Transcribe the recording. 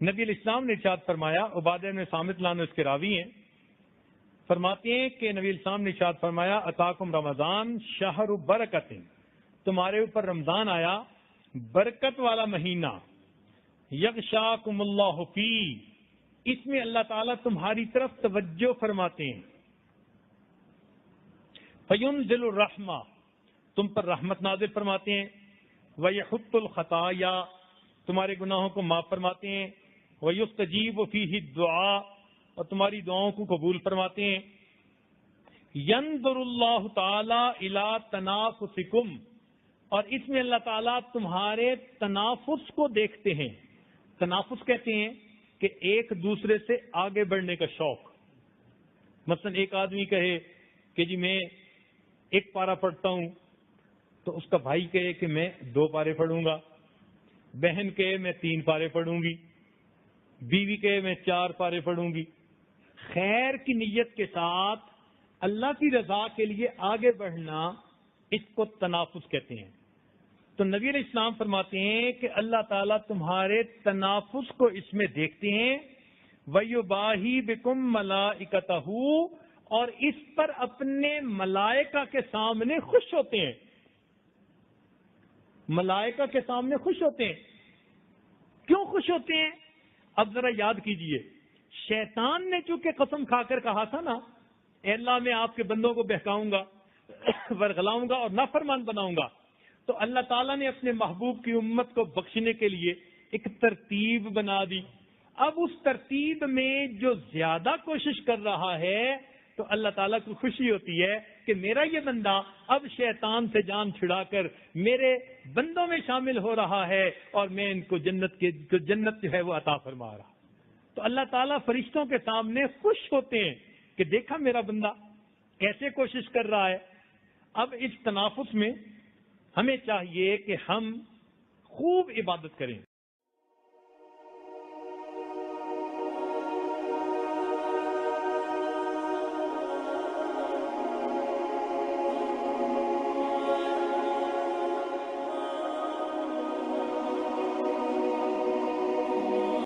نبی علیہ السلام نے ارشاد فرمایا، عبادہ بن صامت لانو اس کے راوی ہیں، فرماتے ہیں کہ نبی علیہ السلام نے ارشاد فرمایا اتاکم رمضان شہر برکت، تمہارے اوپر رمضان آیا برکت والا مہینہ، یغشاکم اللہ فی، اس میں اللہ تعالیٰ تمہاری طرف توجہ فرماتے ہیں، فینزل الرحمہ، تم پر رحمت نازل فرماتے ہیں، ویحط الخطایا، تمہارے گناہوں کو معاف فرماتے ہیں، ویستجیب فیہ الدعاء، اور تمہاری دعاؤں کو قبول فرماتے ہیں، ینظر اللہ تعالی الی تنافسکم، اور اس میں اللہ تعالیٰ تمہارے تنافس کو دیکھتے ہیں۔ تنافس کہتے ہیں کہ ایک دوسرے سے آگے بڑھنے کا شوق۔ مثلا ایک آدمی کہے کہ جی میں ایک پارہ پڑھتا ہوں، تو اس کا بھائی کہے کہ میں 2 پارے پڑھوں گا، بہن کہے میں 3 پارے پڑھوں گی، بیوی کہے میں 4 پارے پڑھوں گی۔ خیر کی نیت کے ساتھ اللہ کی رضا کے لیے آگے بڑھنا، اس کو تنافس کہتے ہیں۔ تو نبی علیہ السلام فرماتے ہیں کہ اللہ تعالیٰ تمہارے تنافس کو اس میں دیکھتے ہیں، وَيُبَاهِي بِكُم مَلَائِكَتَهُ، اور اس پر اپنے ملائکہ کے سامنے خوش ہوتے ہیں۔ ملائکہ کے سامنے خوش ہوتے ہیں۔ کیوں خوش ہوتے ہیں؟ اب ذرا یاد کیجئے، شیطان نے چونکہ قسم کھا کر کہا تھا نا، اے اللہ میں آپ کے بندوں کو بہکاؤں گا، ورغلاؤں گا اور نافرمان بناؤں گا، تو اللہ تعالیٰ نے اپنے محبوب کی امت کو بخشنے کے لیے ایک ترتیب بنا دی۔ اب اس ترتیب میں جو زیادہ کوشش کر رہا ہے تو اللہ تعالیٰ کو خوشی ہوتی ہے کہ میرا یہ بندہ اب شیطان سے جان چھڑا کر میرے بندوں میں شامل ہو رہا ہے، اور میں ان کو جنت جو ہے وہ عطا فرما رہا۔ تو اللہ تعالیٰ فرشتوں کے سامنے خوش ہوتے ہیں کہ دیکھا میرا بندہ کیسے کوشش کر رہا ہے۔ اب اس تنافس میں ہمیں چاہیے کہ ہم خوب عبادت کریں۔